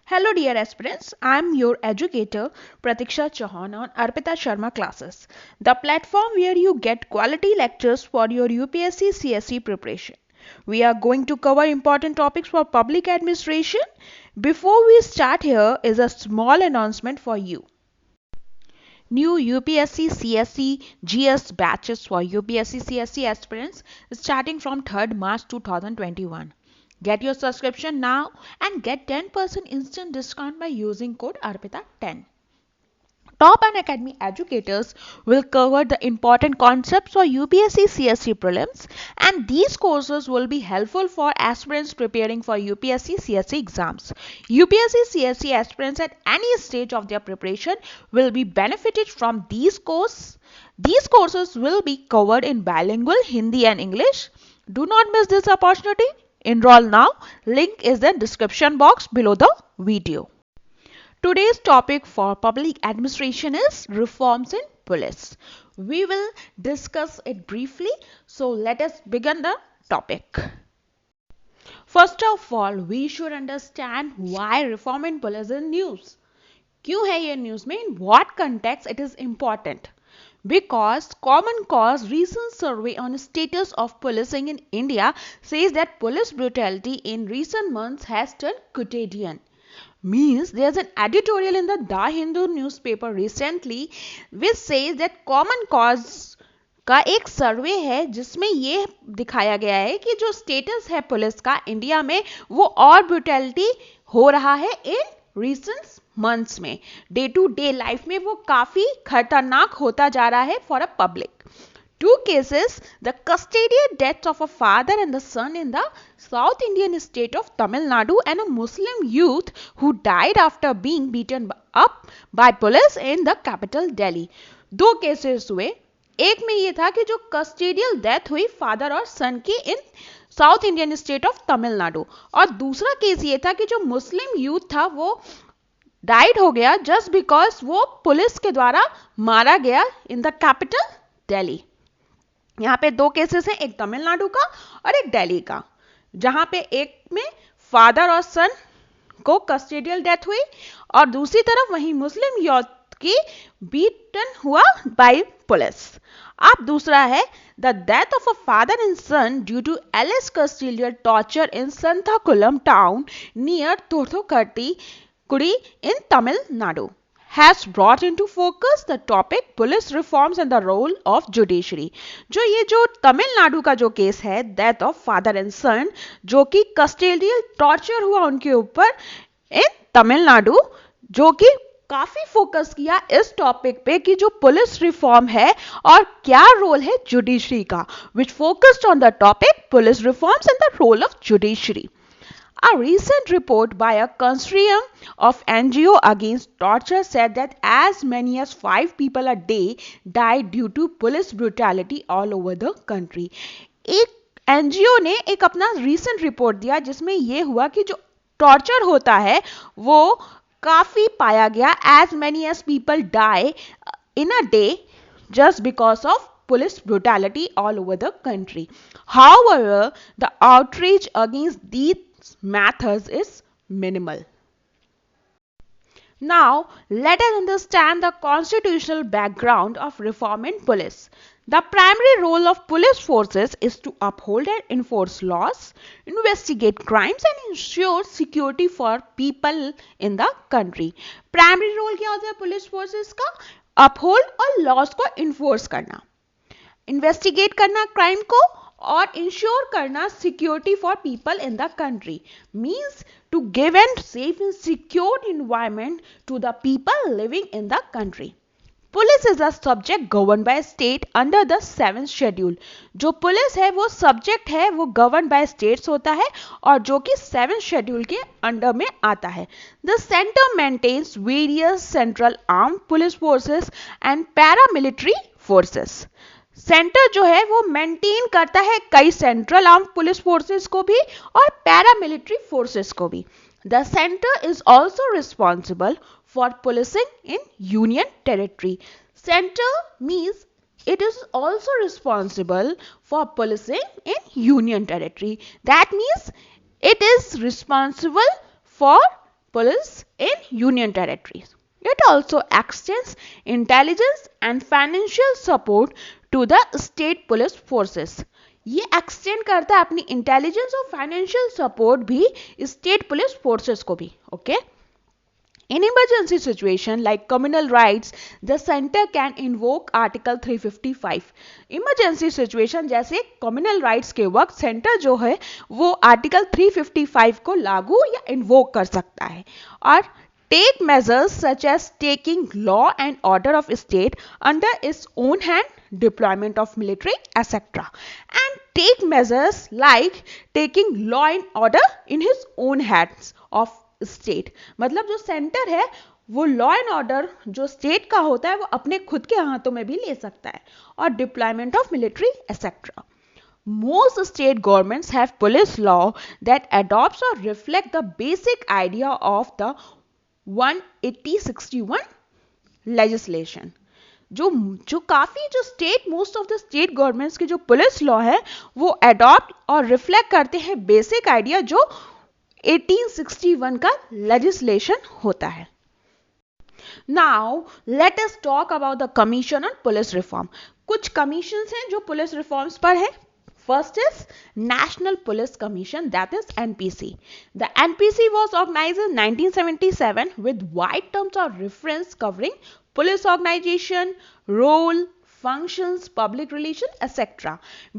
Hello dear aspirants, I am your educator Pratiksha Chauhan on Arpita Sharma classes, the platform where you get quality lectures for your UPSC CSE preparation. We are going to cover important topics for public administration. Before we start, here is a small announcement for you. New UPSC CSE GS batches for UPSC CSE aspirants starting from 3rd March 2021. Get your subscription now and get 10% instant discount by using code ARPITA10. Top Unacademy educators will cover the important concepts for UPSC CSE prelims, and these courses will be helpful for aspirants preparing for UPSC CSE exams. UPSC CSE aspirants at any stage of their preparation will be benefited from these courses. These courses will be covered in bilingual Hindi and English. Do not miss this opportunity. Enroll now. Link is in description box below the video. Today's topic for public administration is reforms in police. We will discuss it briefly. So let us begin the topic. First of all, we should understand why reform in police is news. क्यों है ये news में? In what context it is important? Because Common Cause recent survey on status of policing in India says that police brutality in recent months has turned quotidian. Means there's an editorial in the Hindu newspaper recently which says that Common Cause का एक सर्वे है जिसमें ये दिखाया गया है कि जो स्टेटस है पुलिस का इंडिया में वो और ब्रूटैलिटी हो रहा है इन रिसेंट मंथ्स में. डे टू डे लाइफ में वो काफी खतरनाक होता जा रहा है for a public. Two cases, the custodial deaths of a father and the son in the South Indian state of Tamil Nadu and a Muslim youth who died after being beaten up by police in the capital Delhi. दो cases हुए. एक में ये था कि जो custodial death हुई father और सन की in south Indian state of Tamil Nadu, और दूसरा केस ये था कि जो मुस्लिम यूथ था वो डाइड हो गया जस्ट बिकॉज वो पुलिस के द्वारा मारा गया इन द कैपिटल दिल्ली. यहाँ पे दो केसेस हैं, एक तमिलनाडु का और एक दिल्ली का, जहां पे एक में फादर और सन को कस्टोडियल डेथ हुई और दूसरी तरफ वहीं मुस्लिम यूथ की बीटन हुआ बाय पुलिस. अब दूसरा है the death of a father and son due to alleged custodial torture in Sathankulam town near तोर्थोकट्टी कुड़ी in Tamil Nadu has brought into focus the topic police reforms and the role of judiciary. जो तमिलनाडु का जो case है death of father and सन जो कि custodial torture हुआ उनके ऊपर इन तमिलनाडु, जो कि काफी फोकस किया इस टॉपिक पे कि जो पुलिस रिफॉर्म है और क्या रोल है जुडिशरी का, which focused on the topic police reforms and the role of judiciary. A recent report by a consortium of NGO against torture said that as many as 5 people a day died due to police brutality all over the country. एक NGO ने एक अपना recent report दिया जिसमें ये हुआ कि जो टॉर्चर होता है वो काफी पाया गया. As many as people die in a day just because of police brutality all over the country. However, the outrage against these methods is minimal. Now, let us understand the constitutional background of reform in police. The primary role of police forces is to uphold and enforce laws, investigate crimes and ensure security for people in the country. Primary role क्या होता है police forces का? Uphold और laws को enforce करना, investigate करना crime को और इंश्योर करना security for people in the country. Means to give and safe and secure environment to the people living in the country. Police is a subject govern by state under the 7th schedule. जो police है वो subject है, वो govern by states होता है और जो कि 7th शेड्यूल के अंडर में आता है. The centre maintains various central arm police forces and paramilitary forces. Centre जो है वो मेंटेन करता है कई सेंट्रल आर्म पुलिस फोर्सेस को भी और पैरामिलिट्री फोर्सेस को भी. The centre is also responsible for policing in union territory. Center means it is also responsible for policing in union territory. That means it is responsible for police in Union territories. It also extends intelligence and financial support to the state police forces. ये extend करता है अपनी intelligence और financial support भी state police forces को भी. Okay. In emergency situation like communal rights, the center can invoke Article 355. Emergency situation जैसे communal rights के वक्त center जो है वो Article 355 को लागू या invoke कर सकता है और take measures such as taking law and order of state under its own hand, deployment of military, etc. And take measures like taking law and order in his own hands of state. मतलब जो centre है वो law and order जो state का होता है वो अपने खुद के हाथों में भी ले सकता है और deployment of military etcetera. Most state governments have police law that adopts or reflect the basic idea of the 18061 legislation. जो काफी जो state most of the state governments की जो पुलिस लॉ है वो अडॉप्ट और रिफ्लेक्ट करते हैं बेसिक आइडिया जो 1861 का लेजिस्लेशन होता है. Now let us talk about the commission on police reform. कुछ कमीशंस हैं जो पुलिस रिफॉर्म्स पर है. First is national police commission, that is NPC. The NPC was organized in 1977 with wide terms of reference covering police organization, role, functions, public relations, etc.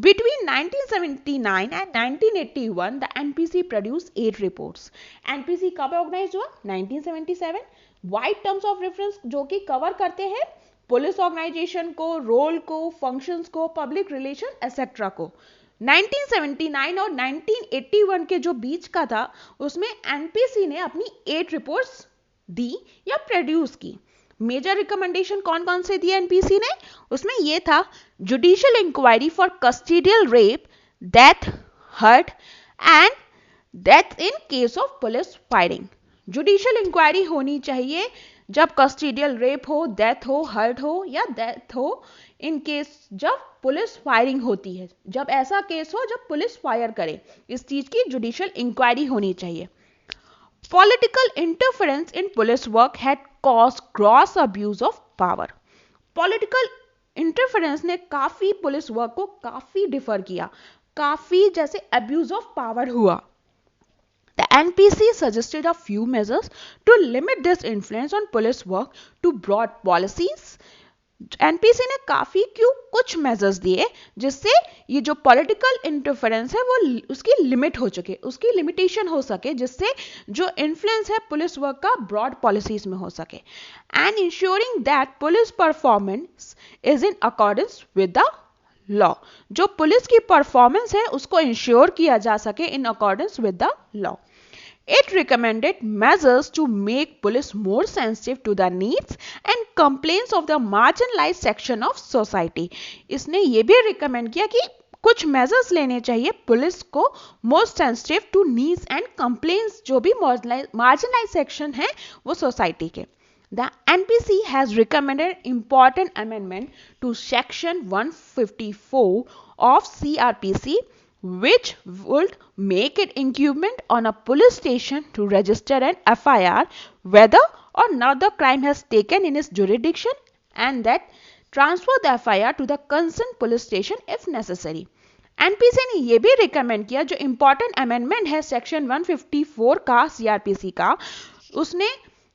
Between 1979 and 1981, the NPC produced 8 reports. NPC कब organise हुआ? 1977. Wide terms of reference जो कि cover करते हैं police organisation को, role को, functions को, public relation etcetera को. 1979 और 1981 के जो बीच का था उसमें NPC ने अपनी 8 रिपोर्ट्स दी या प्रोड्यूस की. मेजर रिकमेंडेशन कौन कौन से दिए NPC ने? उसमें ये था judicial inquiry for custodial rape, death, hurt and death in case of police firing. Judicial inquiry होनी चाहिए जब कस्टोडियल रेप हो, डेथ हो, हर्ट हो या डेथ हो इन केस जब पुलिस फायरिंग होती है. जब ऐसा केस हो जब पुलिस फायर करे, इस चीज की जुडिशियल इंक्वायरी होनी चाहिए. Political interference in police work had caused gross abuse of power. Political interference ने काफी पुलिस वर्क को काफी डिफर किया, काफी जैसे abuse of power हुआ. The NPC suggested a few measures to limit this influence on police work to broad policies. NPC ने काफी कुछ मेजर्स दिए जिससे ये जो पॉलिटिकल इंटरफेरेंस है वो उसकी लिमिट हो चुके, उसकी लिमिटेशन हो सके, जिससे जो इन्फ्लुएंस है पुलिस वर्क का ब्रॉड पॉलिसीज में हो सके. And ensuring that police performance is in accordance with the law. जो पुलिस की परफॉर्मेंस है उसको इंश्योर किया जा सके in accordance with the law. It recommended measures to make police more sensitive to the needs and complaints of the marginalized section of society. इसने ये भी recommend किया कि कुछ measures लेने चाहिए पुलिस को more sensitive to needs and complaints जो भी marginalized section है वो society के. The NPC has recommended important amendment to section 154 of CRPC which would make it incumbent on a police station to register an FIR whether or not the crime has taken in its jurisdiction and that transfer the FIR to the concerned police station if necessary. NPC ने ये भी recommend किया जो important amendment है section 154 का CRPC का, उसने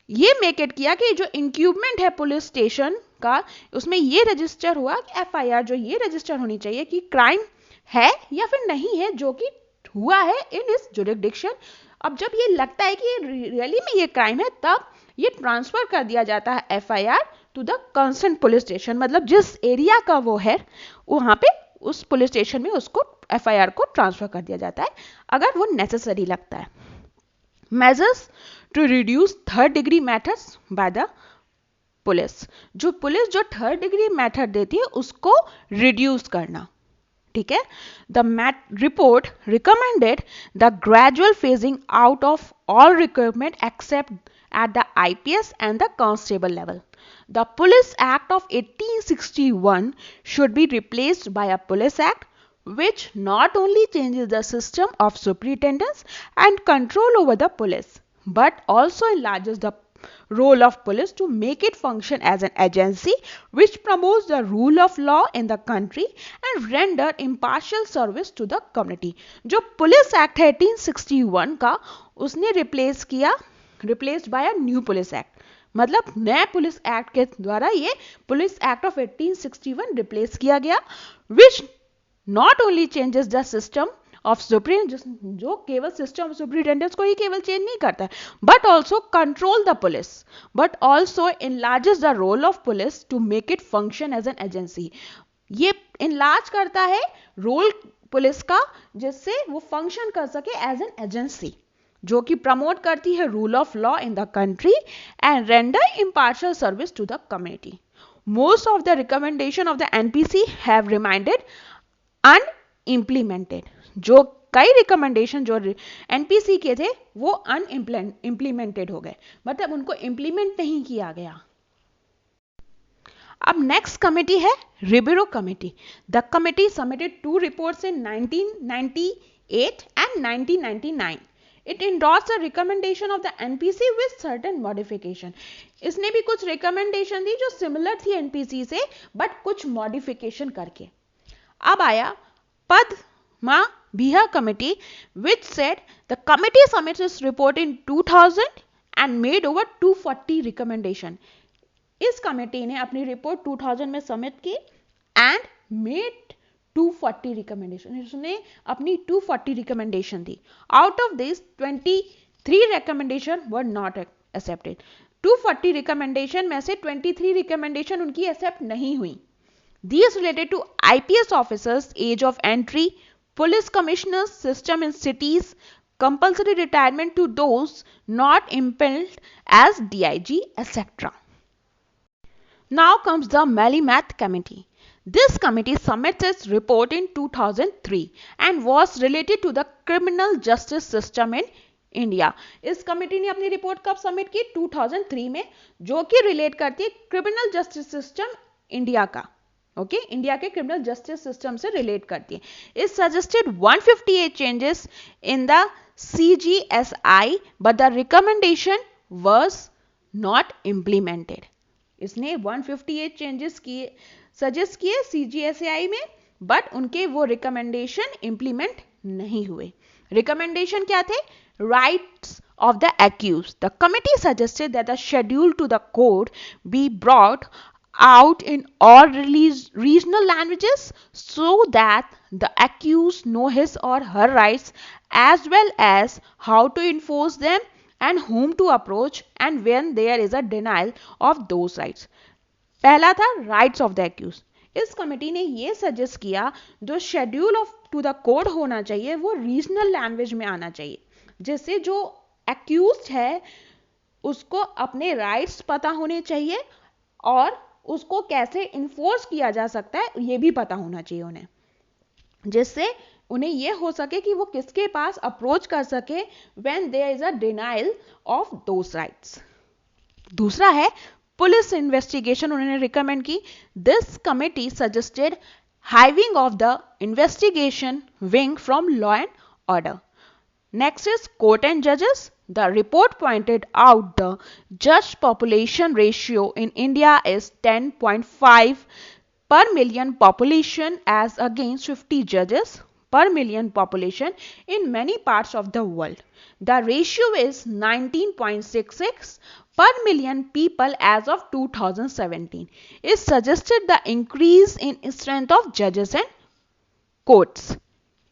ये मेक इट किया कि जो इंक्यूबमेंट है पुलिस स्टेशन का उसमें ये रजिस्टर हुआ कि FIR जो ये रजिस्टर होनी चाहिए कि क्राइम है या फिर नहीं है जो कि हुआ है इन इस जुरिडिक्शन. अब जब ये लगता है कि रियली में ये क्राइम है तब ये ट्रांसफर कर दिया जाता है FIR to the concern police station. मतलब जिस एरिया का वो है वहां पे उस पुलिस स्टेशन में उसको FIR को ट्रांसफर कर दिया जाता है अगर वो नेसेसरी लगता है. Measures to reduce third degree matters by the police. जो पुलिस जो थर्ड डिग्री मैटर देती है उसको रिड्यूस करना. ठीक है. The report recommended the gradual phasing out of all requirement except at the IPS and the constable level. The police act of 1861 should be replaced by a police act which not only changes the system of superintendence and control over the police but also enlarges the role of police to make it function as an agency which promotes the rule of law in the country and render impartial service to the community. जो police act है 1861 का, उसने replaced by a new police act, मतलब नए police act के द्वारा ये police act of 1861 replace किया गया, which not only changes the system of supreme, जो केवल सिस्टम ऑफ सुप्रिटेंडेंस को ही केवल चेंज नहीं करता है, but also control the police, but also enlarges the role of police to make it function as an agency. ये इनलार्ज करता है रोल पुलिस का जिससे वो फंक्शन कर सके एज एन एजेंसी, जो कि प्रमोट करती है rule of law in the country and render impartial service to the community. Most of the recommendation of the NPC have remained unimplemented. जो कई रिकमेंडेशन जो एनपीसी के थे वो अनइम्प्लीमेंटेड हो गए, मतलब उनको इंप्लीमेंट नहीं किया गया. अब नेक्स्ट कमेटी है Ribeiro committee. The committee submitted 2 reports in 1998 and 1999. It endorsed the recommendation of the NPC with certain modification. इसने भी कुछ रिकमेंडेशन दी जो सिमिलर थी एनपीसी से, बट कुछ मॉडिफिकेशन करके. अब आया पद्मा बिहा committee, which said the committee submits its report in 2000 and made over 240 recommendation. इस कमेटी ने अपनी रिपोर्ट 2000 में सबमिट की एंड मेड 240 रिकमेंडेशन. इसने अपनी 240 recommendation the. Out of this 23 recommendation were not accepted. 240 recommendation में से 23 रिकमेंडेशन उनकी एक्सेप्ट नहीं हुई. These related to IPS officers, age of entry, police commissioners, system in cities, compulsory retirement to those not impelled as DIG, etc. Now comes the Malimath Committee. This committee submits its report in 2003 and was related to the criminal justice system in India. इस committee ने अपनी report कब submit की? 2003 में, जो कि relate करती है क्रिमिनल जस्टिस सिस्टम इंडिया का. ओके, इंडिया के क्रिमिनल जस्टिस सिस्टम से रिलेट करती है. It suggested 158 changes in the CGSI but the recommendation was not implemented. इसने 158 चेंजेस किए, सजेस्ट किए CGSI में, बट उनके वो रिकमेंडेशन इंप्लीमेंट नहीं हुए. रिकमेंडेशन क्या थे? Rights of the accused. The committee suggested that the schedule to the code be brought out in all regional languages so that the accused know his or her rights as well as how to enforce them and whom to approach and when there is a denial of those rights. पहला था rights of the accused. इस committee ने ये suggest किया जो schedule of to the code होना चाहिए वो रीजनल लैंग्वेज में आना चाहिए, जिससे जो एक्यूज्ड है उसको अपने राइट्स पता होने चाहिए और उसको कैसे इन्फोर्स किया जा सकता है ये भी पता होना चाहिए उन्हें, जिससे उन्हें ये हो सके कि वो किसके पास अप्रोच कर सके when there is a denial of those rights. दूसरा है पुलिस इन्वेस्टिगेशन. उन्होंने रिकमेंड की. This committee suggested hiving off the investigation wing from law and order. Next is court and judges. The report pointed out the judge population ratio in India is 10.5 per million population as against 50 judges per million population in many parts of the world. The ratio is 19.66 per million people as of 2017. It suggested the increase in strength of judges and courts.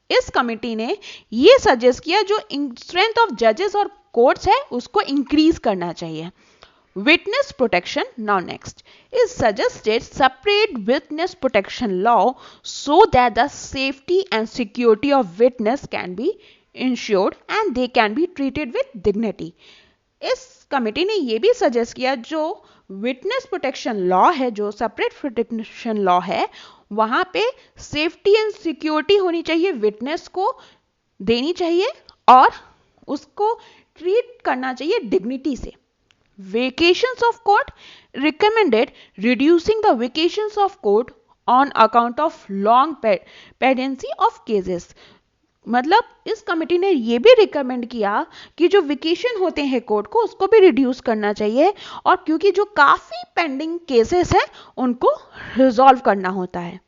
इस committee ने ये suggest किया जो strength of जजेस और courts है उसको increase करना चाहिए. Witness protection. Now next is suggested separate witness protection law so that the safety and security of witness can be insured and they can be treated with dignity. इस committee ने ये भी suggest किया जो witness protection law है, जो separate protection law है, वहां पे सेफ्टी एंड सिक्योरिटी होनी चाहिए, विटनेस को देनी चाहिए और उसको ट्रीट करना चाहिए डिग्निटी से. Vacations of court. Recommended reducing the vacations of court on account of long pendency of cases. मतलब इस कमेटी ने ये भी रिकमेंड किया कि जो वेकेशन होते हैं कोर्ट को उसको भी रिड्यूस करना चाहिए, और क्योंकि जो काफी पेंडिंग केसेस हैं उनको रिजॉल्व करना होता है।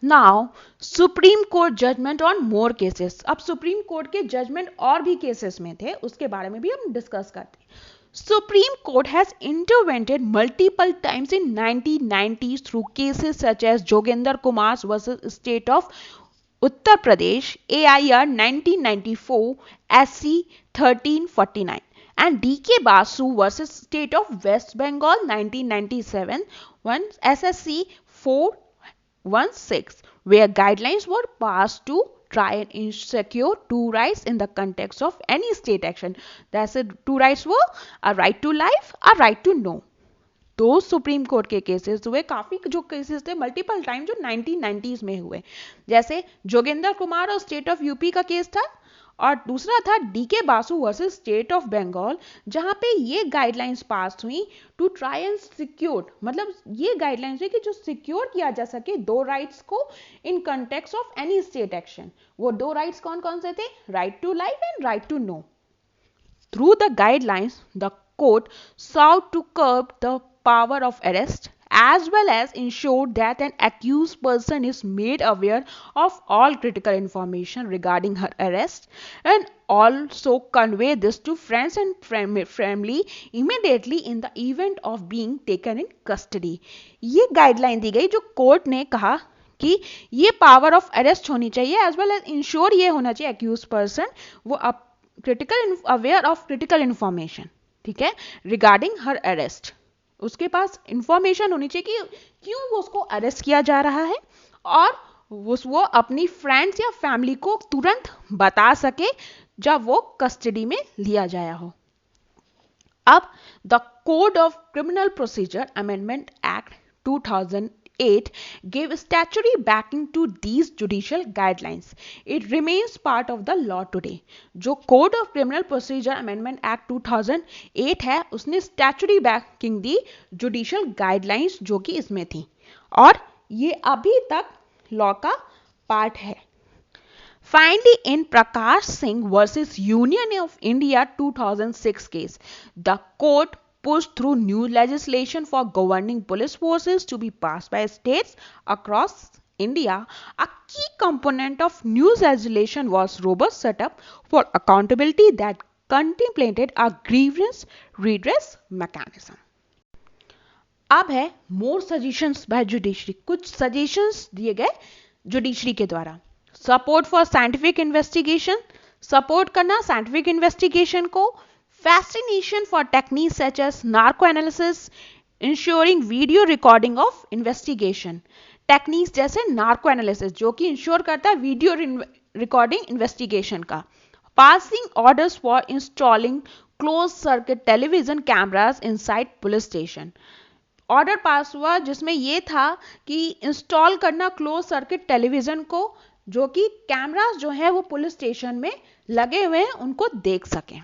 Now supreme court judgement on more cases. अब सुप्रीम कोर्ट के जजमेंट और भी केसेस में थे, उसके बारे में भी हम डिस्कस करते हैं। Supreme Court has intervened multiple times in 1990s through cases such as Jogendra Kumar versus State of Uttar Pradesh, AIR 1994, SC 1349, and DK Basu versus State of West Bengal 1997, SSC 416, where guidelines were passed to try and secure two rights in the context of any state action. That's it. Two rights were a right to life, a right to know. दो supreme court के cases हुए, काफी जो cases थे multiple time जो 1990s में हुए, जैसे जोगेंद्र कुमार और स्टेट ऑफ यूपी का केस था, और दूसरा था D K Basu versus state of Bengal, जहां पे ये गाइडलाइंस पास हुई टू ट्राई एंड सिक्योर, मतलब ये गाइडलाइंस है कि जो सिक्योर किया जा सके दो राइट्स को in context of any state action. वो दो राइट्स कौन कौन से थे? Right to life and right to know. Through the guidelines, the court sought to curb the power of arrest as well as ensure that an accused person is made aware of all critical information regarding her arrest, and also convey this to friends and family immediately in the event of being taken in custody. ये guideline दी गई जो court ने कहा कि ये power of arrest होनी चाहिए as well as ensure ये होना चाहिए अक्यूज पर्सन वो critical aware of critical information, ठीक है, रिगार्डिंग हर अरेस्ट। उसके पास इंफॉर्मेशन होनी चाहिए कि क्यों वो उसको अरेस्ट किया जा रहा है, और वो अपनी फ्रेंड्स या फैमिली को तुरंत बता सके जब वो कस्टडी में लिया जाया हो। अब the code of criminal procedure amendment act 2008 gave statutory backing to these judicial guidelines. It remains part of the law today. जो code of criminal procedure amendment act 2008 है उसने स्टैच्यूटरी बैकिंग दी जुडिशियल गाइडलाइंस जो कि इसमें थी, और ये अभी तक लॉ का पार्ट है। Finally, in Prakash Singh versus Union of India 2006 case, the court pushed through new legislation for governing police forces to be passed by states across India. A key component of new legislation was robust setup for accountability that contemplated a grievance redress mechanism. अब है more suggestions by judiciary. कुछ suggestions दिए गए judiciary के द्वारा। Support for scientific investigation, support करना scientific investigation को। Fascination for techniques such as narco analysis, ensuring video recording of investigation. Techniques जैसे नार्को एनालिसिस जो कि इंश्योर करता है वीडियो रिकॉर्डिंग इन्वेस्टिगेशन का। Passing orders for installing close circuit television cameras inside police station. Order pass हुआ जिसमें यह था कि इंस्टॉल करना क्लोज सर्किट टेलीविजन को, जो कि कैमरास जो है वो पुलिस स्टेशन में लगे हुए हैं उनको देख सकें,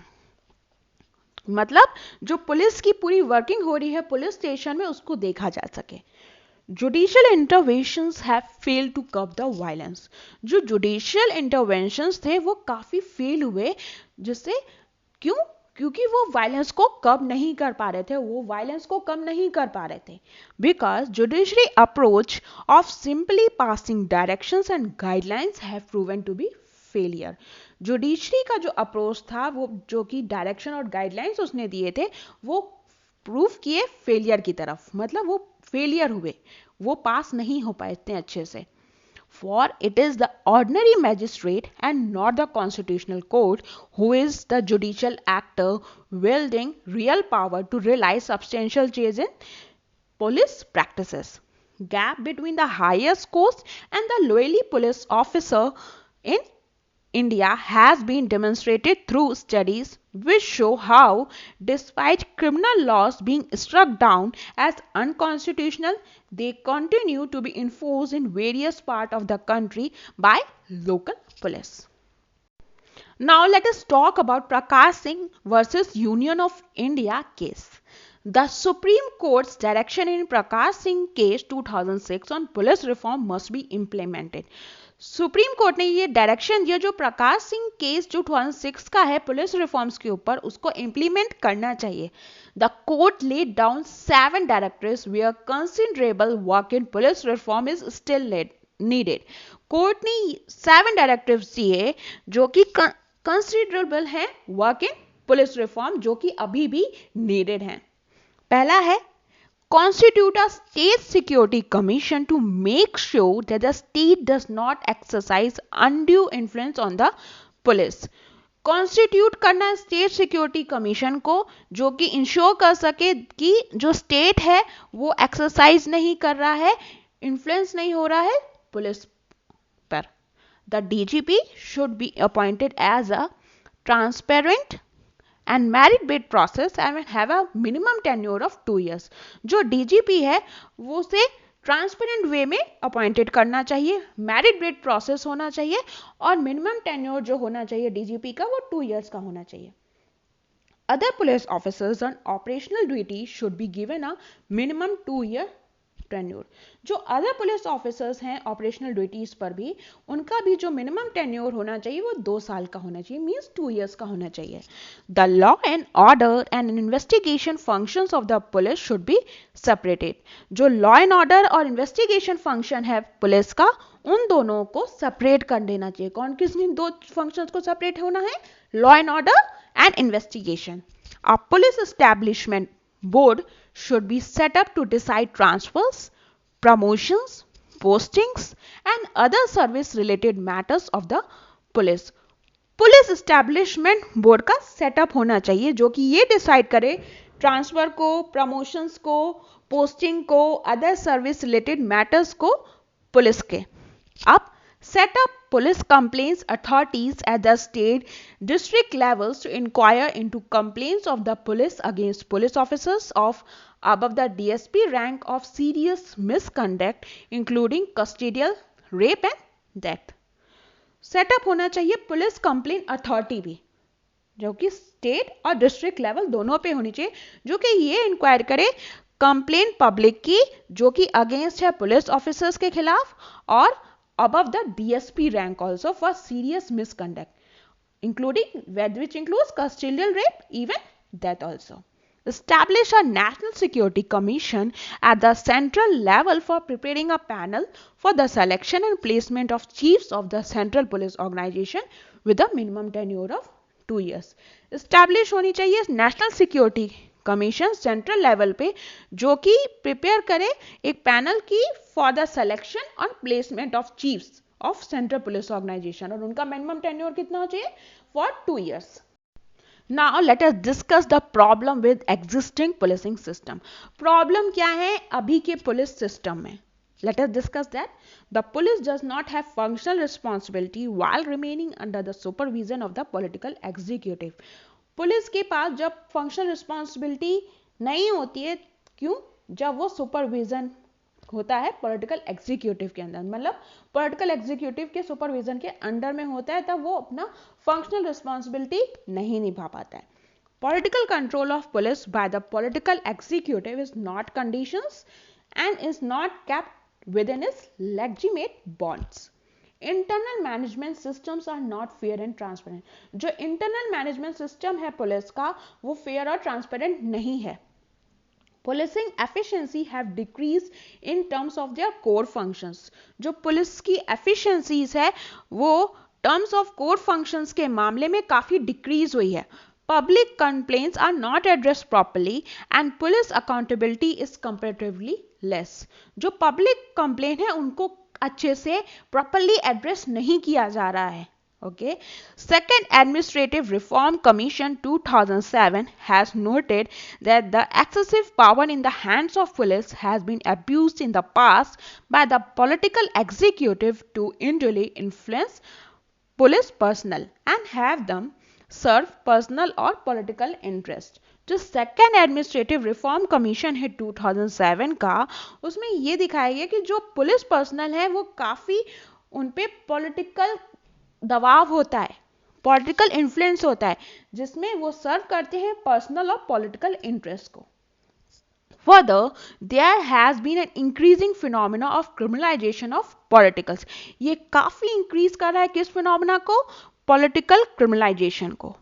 मतलब जो पुलिस की पूरी वर्किंग हो रही है पुलिस स्टेशन में उसको देखा जा सके। Judicial interventions have failed to curb the violence. जो जुडिशियल इंटरवेंशंस थे वो काफी फेल हुए, जिससे क्योंकि वो वायलेंस को कम नहीं कर पा रहे थे, because judiciary approach of simply passing directions and guidelines have proven to be failure. Judiciary का जो अप्रोच था वो जो कि डायरेक्शन और गाइडलाइंस उसने दिए थे वो प्रूव किए फेलियर की तरफ, मतलब वो फेलियर हुए, वो पास नहीं हो पाए इतने अच्छे से। For it is the ordinary magistrate and not the constitutional court who is the judicial actor wielding real power to realize substantial change in police practices. Gap between the highest court and the lowly police officer in India has been demonstrated through studies which show how, despite criminal laws being struck down as unconstitutional, they continue to be enforced in various parts of the country by local police. Now let us talk about Prakash Singh versus Union of India case. The Supreme Court's direction in Prakash Singh case 2006 on police reform must be implemented. Supreme court ने ये direction दिया जो Prakash Singh case जो 2006 का है police reforms के ऊपर, उसको इम्प्लीमेंट करना चाहिए. The court laid down 7 directives where considerable work in police reform is still needed. Court ने 7 डायरेक्टिव्स दिए जो कि कंसिडरेबल है वर्क इन पुलिस रिफॉर्म, जो कि अभी भी नीडेड है. पहला है constitute a state security commission to make sure that the state does not exercise undue influence on the police. Constitute करना है स्टेट सिक्योरिटी कमीशन को जो कि इंश्योर कर सके कि जो स्टेट है वो एक्सरसाइज नहीं कर रहा है, इन्फ्लुएंस नहीं हो रहा है पुलिस पर. The DGP should be appointed as a transparent and merit based process and have a minimum tenure of 2 years. जो डीजीपी है वो उसे ट्रांसपेरेंट वे में अपॉइंटेड करना चाहिए, मेरिट बेस्ड प्रोसेस होना चाहिए और मिनिमम टेन्योर जो होना चाहिए डीजीपी का वो 2 years का होना चाहिए. Other police officers on operational duty should be given a minimum 2-year tenure. जो अदर पुलिस ऑफिसर्स हैं ऑपरेशनल ड्यूटीज पर भी, उनका भी जो मिनिमम टेन्योर होना चाहिए वो 2 साल का होना चाहिए, मींस 2 years का होना चाहिए. The law and order and investigation functions of the police should be separated. जो लॉ एंड ऑर्डर और इन्वेस्टिगेशन फंक्शन है पुलिस का, उन दोनों को सेपरेट कर देना चाहिए. कौन किस दो फंक्शंस को सेपरेट होना है? Law and order and investigation. A police establishment board should be set up to decide transfers, promotions, postings and other service related matters of the police. Police establishment board का setup होना चाहिए जो कि ये decide करे transfer को, promotions को, posting को, अदर सर्विस रिलेटेड मैटर्स को पुलिस के. अब set up police complaints authorities at the state district levels to inquire into complaints of the police against police officers of above the DSP rank of serious misconduct including custodial, rape and death. Setup होना चाहिए police complaint authority भी जो कि state और district level दोनों पे होनी चाहिए, जो कि ये इंक्वायर करे कंप्लेंट पब्लिक की जो कि अगेंस्ट है पुलिस ऑफिसर्स के खिलाफ और above the DSP rank also for serious misconduct, which includes custodial rape, even death also. Establish a National Security Commission at the central level for preparing a panel for the selection and placement of chiefs of the Central Police Organization with a minimum tenure of 2 years. Establish होनी चाहिए National Security commission central level पे जो कि prepare करे एक panel की for the selection और placement of chiefs of central police organisation और उनका मिनिमम टेन्योर कितना हो चाहिए? For 2 years. Now let us discuss the problem with existing policing system. Problem क्या है अभी के पुलिस सिस्टम में? Let us discuss that. The police does not have functional responsibility while remaining under the supervision of the political executive. Police के पास जब functional responsibility नहीं होती है, क्यों? जब वो सुपरविजन होता है पॉलिटिकल एग्जीक्यूटिव के अंदर, मतलब पॉलिटिकल एग्जीक्यूटिव के सुपरविजन के अंडर में होता है, तब वो अपना फंक्शनल रिस्पॉन्सिबिलिटी नहीं निभा पाता है. Political control of police by the political executive is not conditions and is not kept within its legitimate bonds. Internal management systems are not fair and transparent. जो internal management system है police का वो fair और transparent नहीं है. Policing efficiency have decreased in terms of their core functions. जो police की efficiencies है वो terms of core functions के मामले में काफी decrease हुई है. Public complaints are not addressed properly and police accountability is comparatively less. जो पब्लिक कंप्लेंट है उनको अच्छे से प्रॉपरली एड्रेस नहीं किया जा रहा है. Okay. Second Administrative Reform Commission 2007 has noted that the excessive power in the hands of police has been abused in the past by the political executive to unduly influence police personnel and have them serve personal और political interest. जो second administrative reform commission है 2007 का, उसमें ये दिखाया गया कि जो पुलिस पर्सनल है वो काफ़ी उन पे पॉलिटिकल दबाव होता है, पॉलिटिकल इन्फ्लुएंस होता है, जिसमें वो सर्व करते हैं पर्सनल और पॉलिटिकल इंटरेस्ट को. Further, there has been an increasing phenomena of criminalization of politicals. ये काफी increase कर रहा है किस phenomena को? Political criminalization को.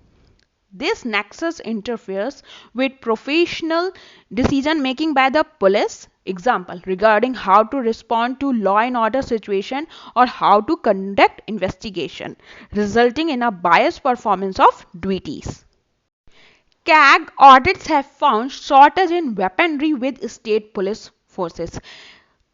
This nexus interferes with professional decision making by the police. Example regarding how to respond to law and order situation or how to conduct investigation, resulting in a biased performance of duties. CAG audits have found shortage in weaponry with state police forces.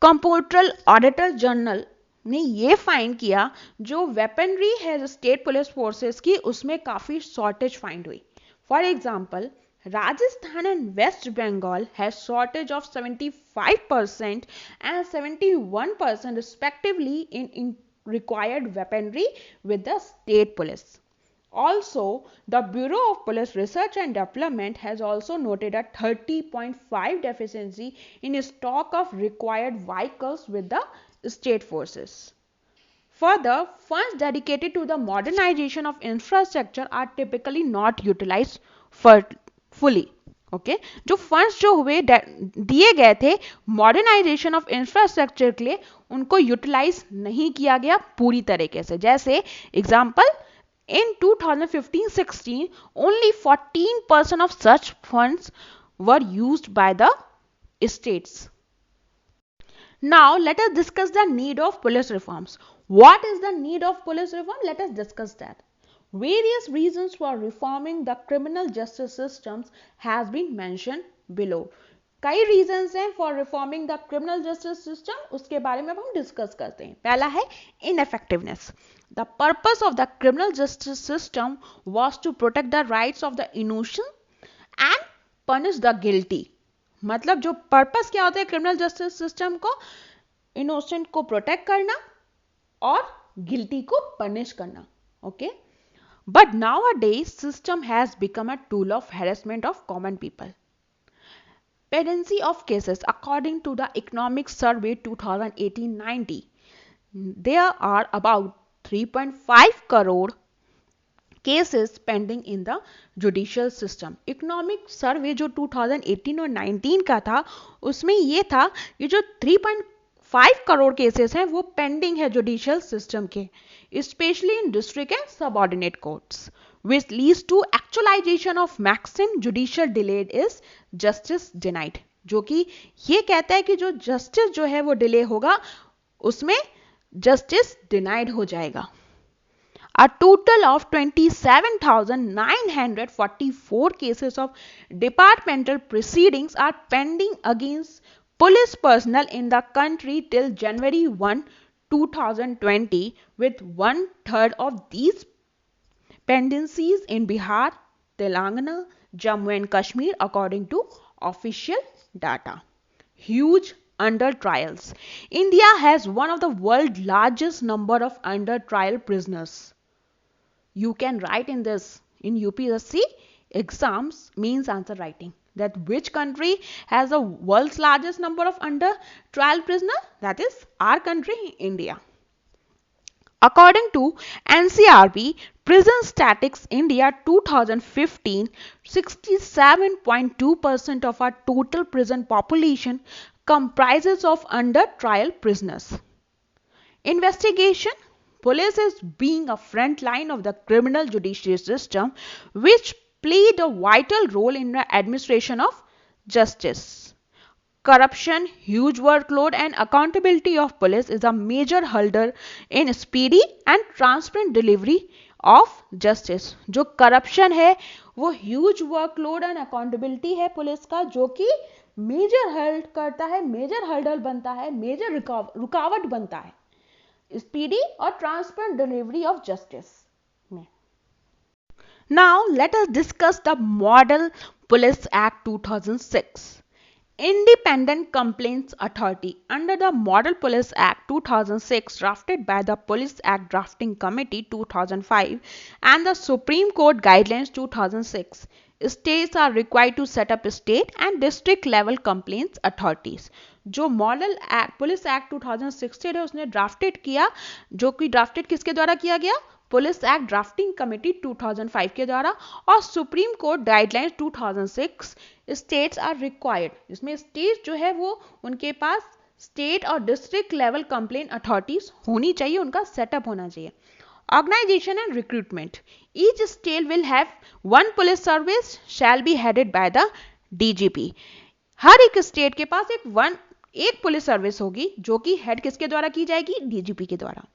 Comptroller auditor general ने ये find किया जो weaponry है state police forces की उसमें काफी shortage find हुई. For example Rajasthan and West Bengal has shortage of 75% and 71% respectively in required weaponry with the state police. Also, the Bureau of Police Research and Development has also noted a 30.5 deficiency in stock of required vehicles with the state forces. Further, funds dedicated to the modernization of infrastructure are typically not utilized fully. Okay जो funds जो हुए दिए गए थे modernisation of infrastructure के लिए उनको utilise नहीं किया गया पूरी तरीके से. जैसे example in 2015-16 only 14% of such funds were used by the states. Now let us discuss the need of police reforms. What is the need of police reform? Let us discuss that. Various reasons for reforming the criminal justice systems has been mentioned below. कई reasons हैं for reforming the criminal justice system, उसके बारे में अब हम discuss करते हैं. पहला है ineffectiveness. The purpose of the criminal justice system was to protect the rights of the innocent and punish the guilty. मतलब जो पर्पस क्या होता है क्रिमिनल जस्टिस सिस्टम को? इनोसेंट को प्रोटेक्ट करना और गिल्टी को पनिश करना. Okay but nowadays system has become a tool of harassment of common people. Pendency of cases. According to the Economic Survey 2018-90, there are about 3.5 crore cases pending in the judicial system. Economic survey जो 2018 और 19 का था उसमें ये था कि जो 3.5 crore cases हैं वो पेंडिंग है जुडिशियल सिस्टम के, specially in district and subordinate courts, which leads to actualization of maxim judicial delayed is justice denied. जो कि ये कहता है कि जो जस्टिस जो है वो डिले होगा उसमें जस्टिस डिनाइड हो जाएगा. A total of 27,944 cases of departmental proceedings are pending against police personnel in the country till January 1, 2020, with 1/3 of these pendencies in Bihar, Telangana, Jammu and Kashmir according to official data. Huge under trials. India has one of the world's largest number of under trial prisoners. You can write in this in UPSC exams means answer writing that which country has the world's largest number of under trial prisoner? That is our country, India. According to NCRB Prison Statistics India 2015, 67.2% of our total prison population comprises of under trial prisoners. Investigation. Police is being a front line of the criminal judiciary system which played a vital role in the administration of justice. Corruption, huge workload and accountability of police is a major hurdle in speedy and transparent delivery of justice. जो corruption है वो huge workload and accountability है police का जो कि major hurdle करता है, major hurdle बनता है, major रुकावट बनता है speedy or transparent delivery of justice. Now let us discuss the Model Police Act 2006. Independent Complaints Authority. Under the Model Police Act 2006 drafted by the Police Act Drafting Committee 2005 and the Supreme Court Guidelines 2006, states are required to set up state and district level complaints authorities. जो model act police act 2016 है उसने drafted किया, जो कि drafted किसके द्वारा किया गया? पुलिस एक्ट ड्राफ्टिंग कमेटी 2005 के द्वारा और supreme court guidelines 2006 states are required, जिसमें स्टेट जो है वो उनके पास स्टेट और डिस्ट्रिक्ट लेवल कंप्लेंट अथॉरिटीज होनी चाहिए, उनका सेटअप होना चाहिए. Organization and recruitment. Each state will have one police service shall be headed by the DGP. हर एक स्टेट के पास एक पुलिस सर्विस होगी जो कि हेड किसके द्वारा की जाएगी? डीजीपी के द्वारा.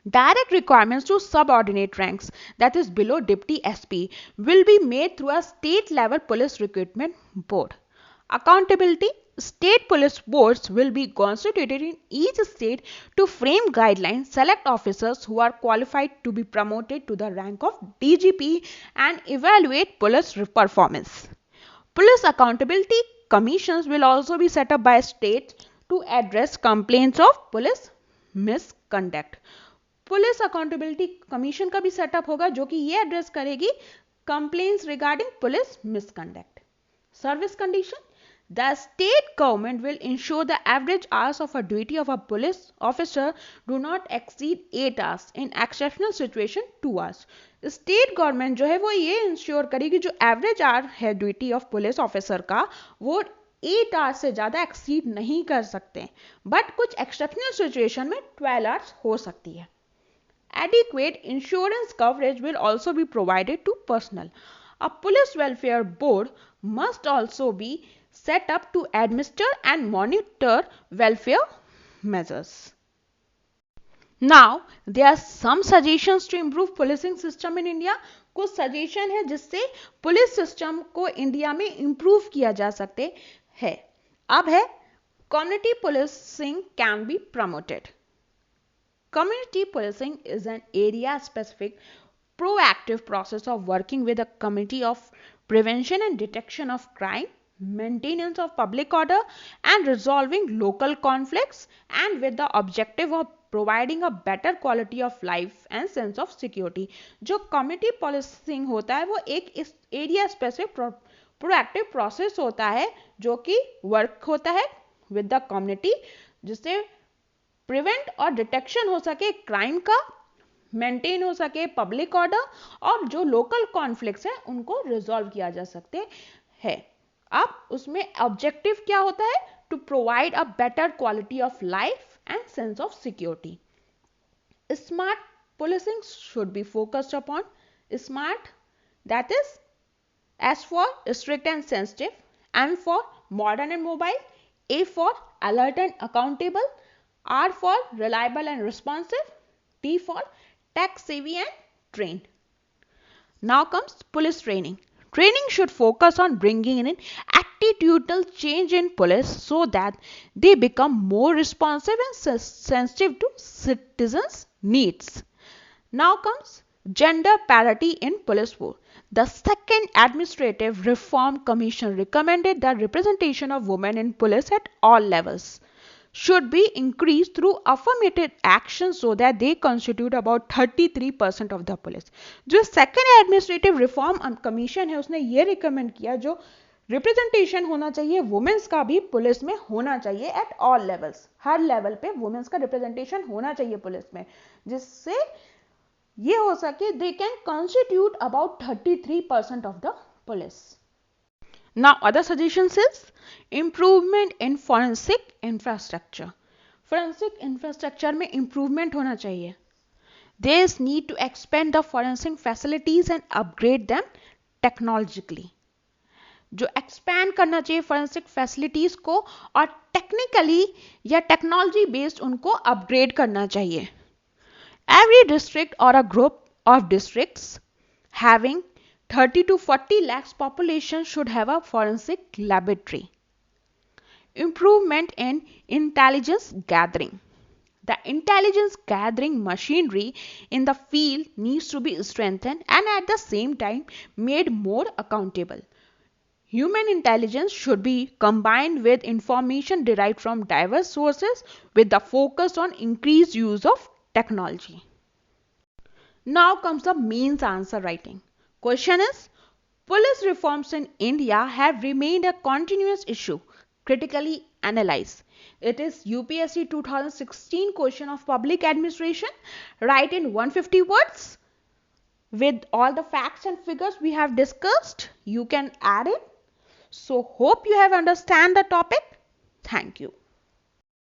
Direct requirements to subordinate ranks, that is below Deputy SP, will be made through a state level police recruitment board. Accountability. State police boards will be constituted in each state to frame guidelines, select officers who are qualified to be promoted to the rank of DGP, and evaluate police performance. Police accountability commissions will also be set up by states to address complaints of police misconduct. Police accountability commission का भी setup होगा जो कि ये address करेगी complaints regarding police misconduct. Service condition. The state government will ensure the average hours of a duty of a police officer do not exceed 8 hours, in exceptional situation 2 hours. State government जो है वो ये ensure करेगी जो average our है duty of police officer का वो 8 hours से ज़्यादा एक्सीड नहीं कर सकते, बट कुछ एक्सेप्शनल सिचुएशन में 12 आवर्स हो सकती है. Adequate insurance coverage will also be provided to personnel. A police welfare board must also be set up to administer and monitor welfare measures. Now, there are some suggestions to improve policing system in India. कुछ suggestion है जिससे police system को India में improve किया जा सकते हैं. अब है community policing can be promoted. Community policing is an area-specific, proactive process of working with a community of prevention and detection of crime, maintenance of public order, and resolving local conflicts, and with the objective of providing a better quality of life and sense of security. जो community policing होता है वो एक इस area-specific proactive process होता है जो कि work होता है with the community, जिससे प्रिवेंट और डिटेक्शन हो सके क्राइम का, मेंटेन हो सके पब्लिक ऑर्डर, और जो लोकल कॉन्फ्लिक्ट्स है उनको रिजॉल्व किया जा सकते हैं. अब उसमें ऑब्जेक्टिव क्या होता है? To provide a better quality of life and sense of security. Smart policing should be focused upon. Smart, that is S for strict and sensitive, M for modern and mobile, A for alert and accountable, R for reliable and responsive, T for tech savvy and trained. Now comes police training. Training should focus on bringing in attitudinal change in police so that they become more responsive and sensitive to citizens' needs. Now comes gender parity in police force. The second Administrative Reform Commission recommended that representation of women in police at all levels should be increased through affirmative action so that they constitute about 33% of the police. जो second administrative reform commission है उसने ये recommend किया जो representation होना चाहिए women's का भी पुलिस में होना चाहिए at all levels. Her level पे वुमेन्स का रिप्रेजेंटेशन होना चाहिए पुलिस में, जिससे ये हो सके they can constitute about 33% of the police. Now other suggestions is improvement in forensic infrastructure. Forensic infrastructure में improvement होना चाहिए. There is need to expand the forensic facilities and upgrade them technologically. जो expand करना चाहिए forensic facilities को और technically या technology based उनको upgrade करना चाहिए. Every district or a group of districts having 30 to 40 lakhs population should have a forensic laboratory. Improvement in intelligence gathering. The intelligence gathering machinery in the field needs to be strengthened and at the same time made more accountable. Human intelligence should be combined with information derived from diverse sources with the focus on increased use of technology. Now comes the means answer writing. Question is, police reforms in India have remained a continuous issue, critically analyze. It is UPSC 2016 question of public administration. Write in 150 words with all the facts and figures we have discussed. You can add it. So hope you have understand the topic. Thank you.